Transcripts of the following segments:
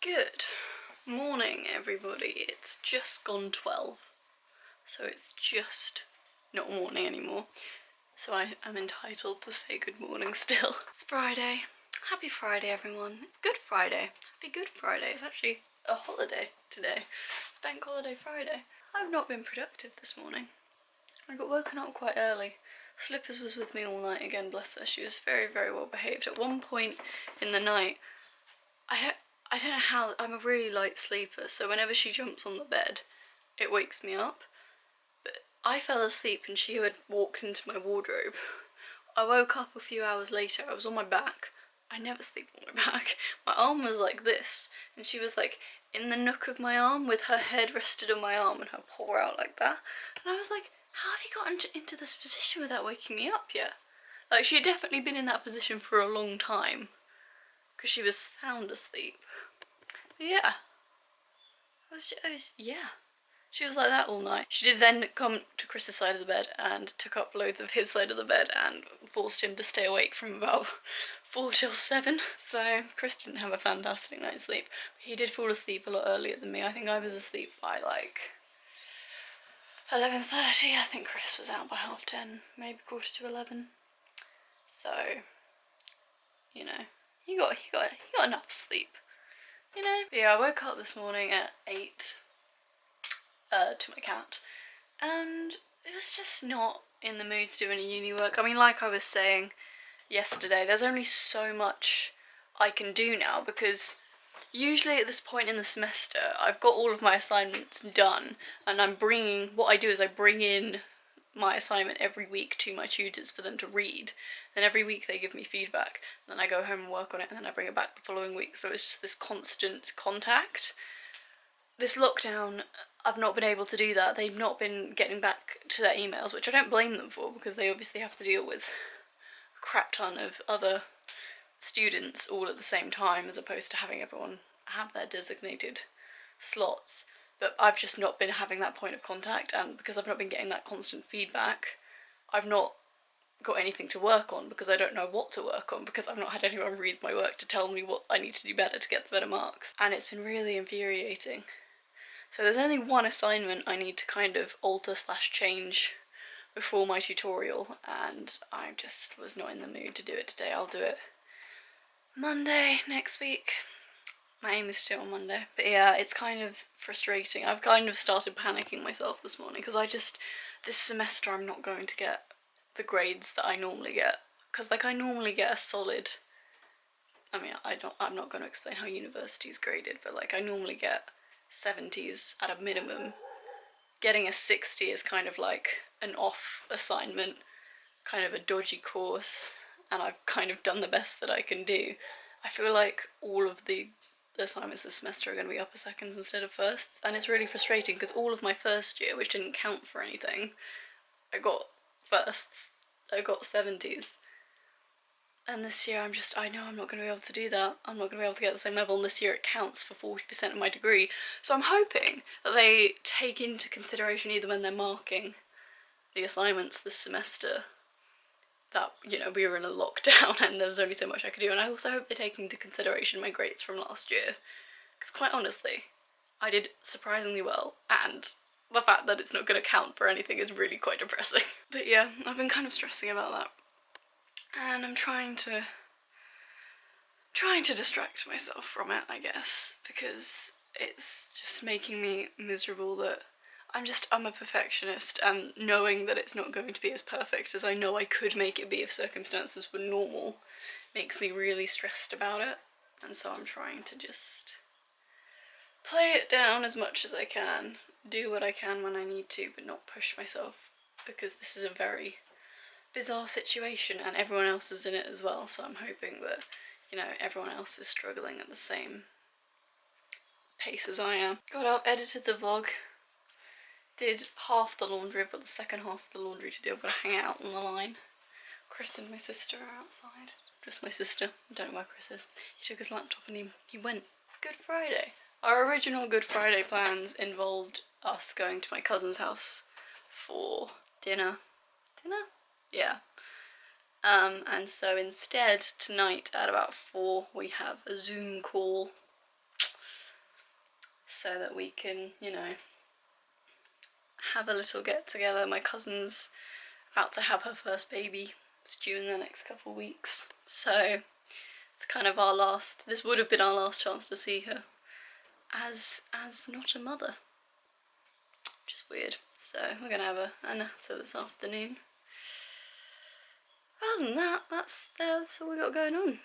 Good morning, everybody. It's just gone 12, so it's just not morning anymore. So I am entitled to say good morning still. It's Friday. Happy Friday, everyone. It's Good Friday. Happy Good Friday. It's actually a holiday today. It's Bank Holiday Friday. I've not been productive this morning. I got woken up quite early. Slippers was with me all night again, bless her. She was very, very well behaved. At one point in the night, I don't know how, I'm a really light sleeper, so whenever she jumps on the bed, it wakes me up. But I fell asleep and she had walked into my wardrobe. I woke up a few hours later, I was on my back. I never sleep on my back. My arm was like this, and she was like in the nook of my arm with her head rested on my arm and her paw out like that. And I was like, how have you gotten into this position without waking me up yet? Like, she had definitely been in that position for a long time, because she was sound asleep. But yeah. Yeah. She was like that all night. She did then come to Chris's side of the bed and took up loads of his side of the bed and forced him to stay awake from about 4 till 7. So Chris didn't have a fantastic night's sleep. But he did fall asleep a lot earlier than me. I think I was asleep by like 11:30. I think Chris was out by 10:30, maybe 11:15. So, you know, he got enough sleep. You know? But yeah, I woke up this morning at 8 to my cat, and it was just not in the mood to do any uni work. I mean, like I was saying yesterday, there's only so much I can do now, because usually at this point in the semester I've got all of my assignments done, and what I do is I bring in my assignment every week to my tutors for them to read. Then every week they give me feedback, and then I go home and work on it, and then I bring it back the following week. So it's just this constant contact. This lockdown, I've not been able to do that. They've not been getting back to their emails, which I don't blame them for, because they obviously have to deal with a crap ton of other students all at the same time, as opposed to having everyone have their designated slots. But I've just not been having that point of contact, and because I've not been getting that constant feedback, I've not got anything to work on, because I don't know what to work on, because I've not had anyone read my work to tell me what I need to do better to get the better marks. And it's been really infuriating. So there's only one assignment I need to kind of alter/change before my tutorial, and I just was not in the mood to do it today. I'll do it Monday next week. My aim is to do it on Monday. But yeah, it's kind of frustrating. I've kind of started panicking myself this morning, because this semester I'm not going to get the grades that I normally get. Because like, I normally get a solid, I mean, I'm not going to explain how university's graded, but like, I normally get 70s at a minimum. Getting a 60 is kind of like an off assignment, kind of a dodgy course, and I've kind of done the best that I can do. I feel like all of the assignments this semester are going to be upper seconds instead of firsts, and it's really frustrating, because all of my first year, which didn't count for anything, I got firsts. I got 70s. And this year I know I'm not going to be able to do that. I'm not going to be able to get the same level, and this year it counts for 40% of my degree. So I'm hoping that they take into consideration, either when they're marking the assignments this semester, that, you know, we were in a lockdown and there was only so much I could do. And I also hope they take into consideration my grades from last year, because quite honestly, I did surprisingly well, and the fact that it's not going to count for anything is really quite depressing. But yeah, I've been kind of stressing about that. And I'm trying to distract myself from it, I guess, because it's just making me miserable that I'm a perfectionist, and knowing that it's not going to be as perfect as I know I could make it be if circumstances were normal makes me really stressed about it. And so I'm trying to just play it down as much as I can, do what I can when I need to, but not push myself, because this is a very bizarre situation and everyone else is in it as well. So I'm hoping that, you know, everyone else is struggling at the same pace as I am. Got up, edited the vlog, did half the laundry, but the second half of the laundry to do. I'm gonna hang out on the line. Chris and my sister are outside. Just my sister. I don't know where Chris is. He took his laptop and he went. It's Good Friday. Our original Good Friday plans involved us going to my cousin's house for dinner. Yeah. And so instead, tonight at about 4, we have a Zoom call so that we can, you know, have a little get together. My cousin's about to have her first baby. It's due in the next couple of weeks, so it's kind of our last, this would have been our last chance to see her as not a mother, which is weird. So we're gonna have a natter this afternoon. Other than that, that's all we got going on.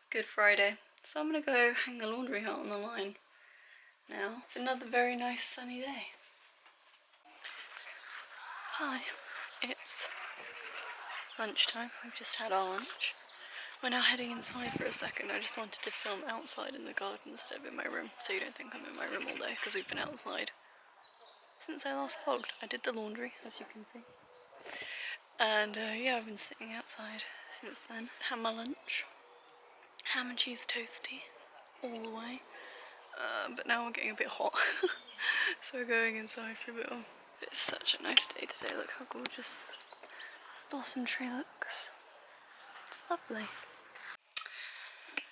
Good Friday. So I'm gonna go hang the laundry out on the line now. It's another very nice sunny day. Hi, it's lunchtime. We've just had our lunch. We're now heading inside for a second. I just wanted to film outside in the garden instead of in my room, so you don't think I'm in my room all day, because we've been outside since I last vlogged. I did the laundry, as you can see. And yeah, I've been sitting outside since then. Had my lunch. Ham and cheese toasty all the way. But now we're getting a bit hot. So we're going inside for a bit. It's such a nice day today. Look how gorgeous the blossom tree looks. It's lovely.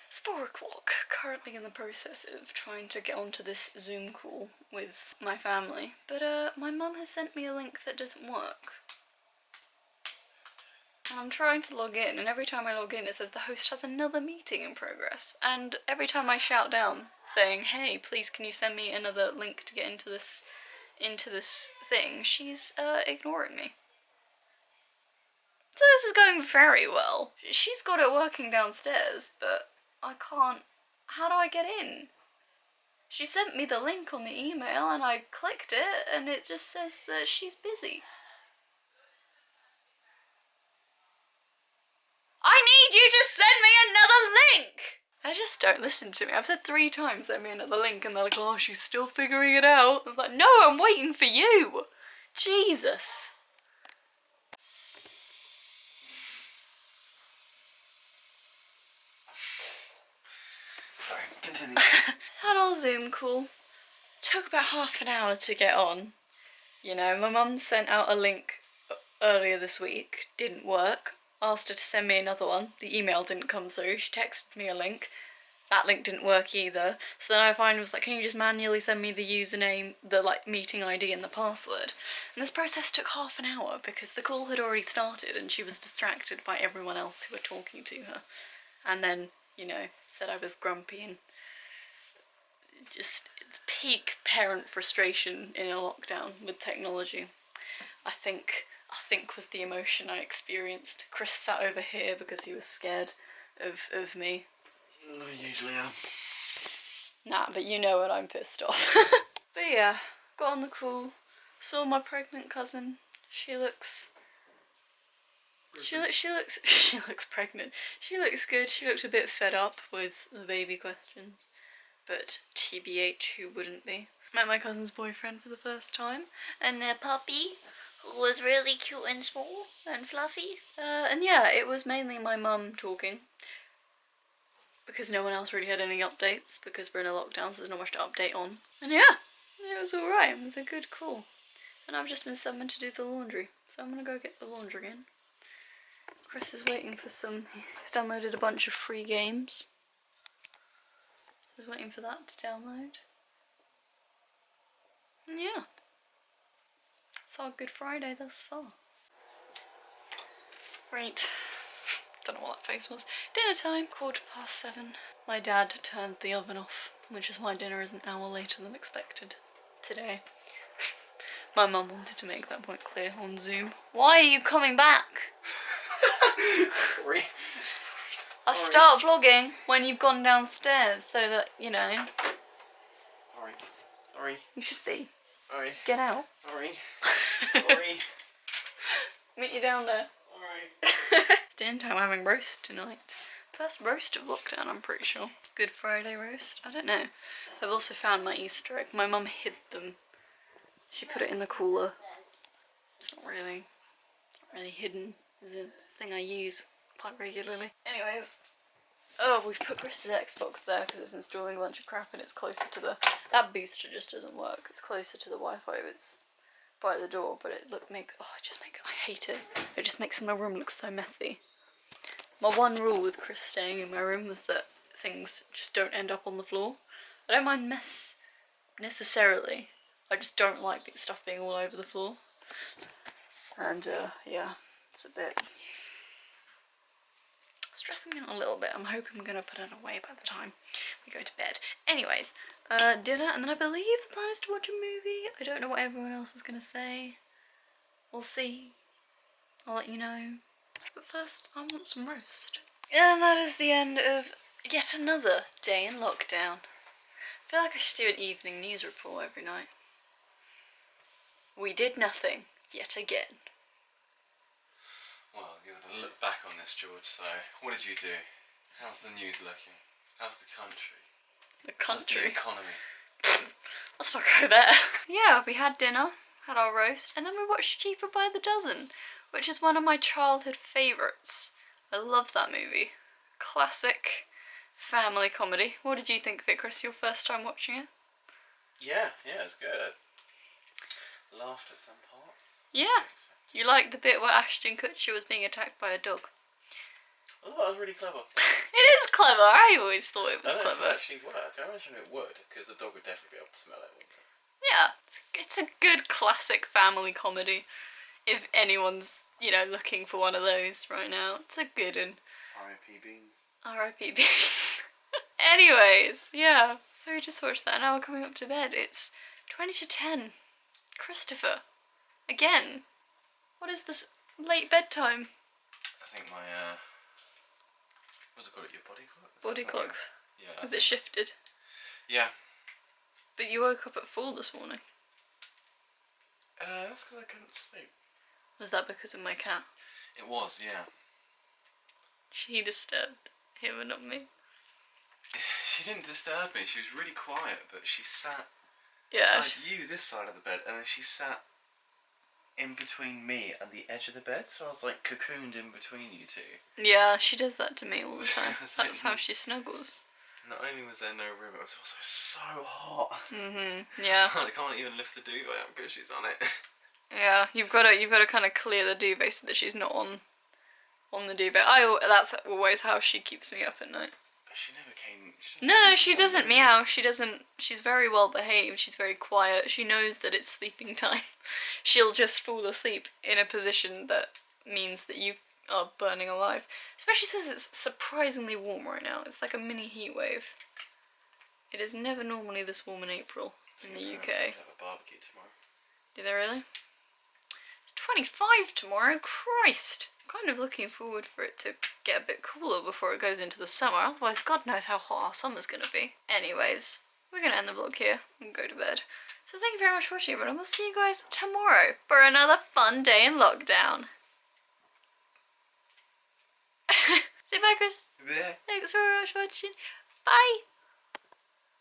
It's 4 o'clock. Currently in the process of trying to get onto this Zoom call with my family. But my mum has sent me a link that doesn't work. And I'm trying to log in, and every time I log in it says the host has another meeting in progress. And every time I shout down saying, hey, please can you send me another link to get into this thing, she's ignoring me. So this is going very well. She's got it working downstairs, but I can't. How do I get in? She sent me the link on the email and I clicked it and it just says that she's busy. I need you to send me another link! They just don't listen to me. I've said 3 times send me another link and they're like, oh, she's still figuring it out. I was like, no, I'm waiting for you. Jesus. Sorry, continue. Had our Zoom call. Took about half an hour to get on. You know, my mum sent out a link earlier this week. Didn't work. Asked her to send me another one. The email didn't come through. She texted me a link. That link didn't work either. So then I finally was like, can you just manually send me the username, the like meeting ID and the password? And this process took half an hour because the call had already started and she was distracted by everyone else who were talking to her. And then, you know, said I was grumpy and just it's peak parent frustration in a lockdown with technology. I think was the emotion I experienced. Chris sat over here because he was scared of me. I usually am. Nah, but you know when I'm pissed off. But yeah, got on the call, saw my pregnant cousin. She looks pregnant. She looks good. She looked a bit fed up with the baby questions. But TBH, who wouldn't be? Met my cousin's boyfriend for the first time. And their puppy, who was really cute and small and fluffy. And yeah, it was mainly my mum talking. Because no one else really had any updates, because we're in a lockdown, so there's not much to update on. And yeah, it was alright. It was a good call. And I've just been summoned to do the laundry. So I'm gonna go get the laundry in. Chris is waiting for some. He's downloaded a bunch of free games. He's waiting for that to download. And yeah. It's our Good Friday thus far. Right. Don't know what that face was. Dinner time, 7:15. My dad turned the oven off, which is why dinner is an hour later than expected today. My mum wanted to make that point clear on Zoom. Why are you coming back? Sorry. I'll start vlogging when you've gone downstairs so that, you know. Sorry. You should be. Sorry. Get out. Sorry. Sorry. Meet you down there. Alright. It's dinner time, we're having roast tonight. First roast of lockdown, I'm pretty sure. Good Friday roast? I don't know. I've also found my Easter egg. My mum hid them. She put it in the cooler. It's not really hidden. It's a thing I use quite regularly. Anyways. Oh, we've put Chris's Xbox there because it's installing a bunch of crap and it's closer to the... That booster just doesn't work. It's closer to the Wi-Fi. It's by the door, but it I hate it. It just makes my room look so messy. My one rule with Chris staying in my room was that things just don't end up on the floor. I don't mind mess necessarily. I just don't like the stuff being all over the floor. And yeah, it's a bit stressing me out a little bit. I'm hoping I'm gonna put it away by the time we go to bed. Anyways, dinner, and then I believe the plan is to watch a movie. I don't know what everyone else is gonna say. We'll see. I'll let you know. But first, I want some roast. And that is the end of yet another day in lockdown. I feel like I should do an evening news report every night. We did nothing, yet again. Well, you got to look back on this, George, so what did you do? How's the news looking? How's the country? The How's the country? economy? Let's not go there. Yeah, we had dinner, had our roast, and then we watched Cheaper by the Dozen, which is one of my childhood favourites. I love that movie. Classic family comedy. What did you think of it, Chris, your first time watching it? Yeah, it's good. I laughed at some parts. Yeah. You liked the bit where Ashton Kutcher was being attacked by a dog. I thought that was really clever. It is clever. I always thought it was I don't know if clever. it actually worked. I imagine it would, because the dog would definitely be able to smell it, wouldn't it? Yeah, it's a good classic family comedy. If anyone's, looking for one of those right now, it's a good one. R.I.P. Beans. R.I.P. Beans. Anyways, yeah, so we just watched that and now we're coming up to bed. It's 20 to 10. Christopher. Again. What is this late bedtime? I think my, what's it called? Your body clock? Body clocks. Yeah. Has it shifted? Yeah. But you woke up at 4 this morning. That's because I couldn't sleep. Was that because of my cat? It was, yeah. She disturbed him and not me. She didn't disturb me. She was really quiet, but she sat Yeah. like you this side of the bed, and then she sat in between me and the edge of the bed, so I was like cocooned in between you two. Yeah, she does that to me all the time. That's That's it. how she snuggles. Not only was there no room, it was also so hot. Yeah. I can't even lift the duvet up because she's on it. Yeah, you've got to kind of clear the duvet so that she's not on the duvet. That's always how she keeps me up at night. She never came. No, she doesn't meow. She doesn't. She's very well behaved. She's very quiet. She knows that it's sleeping time. She'll just fall asleep in a position that means that you are burning alive. Especially since it's surprisingly warm right now. It's like a mini heat wave. It is never normally this warm in April in the UK. Have a barbecue tomorrow. Do they really? It's 25 tomorrow. Christ. I'm kind of looking forward for it to get a bit cooler before it goes into the summer. Otherwise, God knows how hot our summer's going to be. Anyways, we're going to end the vlog here and go to bed. So thank you very much for watching, everyone. We'll see you guys tomorrow for another fun day in lockdown. Say bye, Chris. Yeah. Thanks for watching. Bye.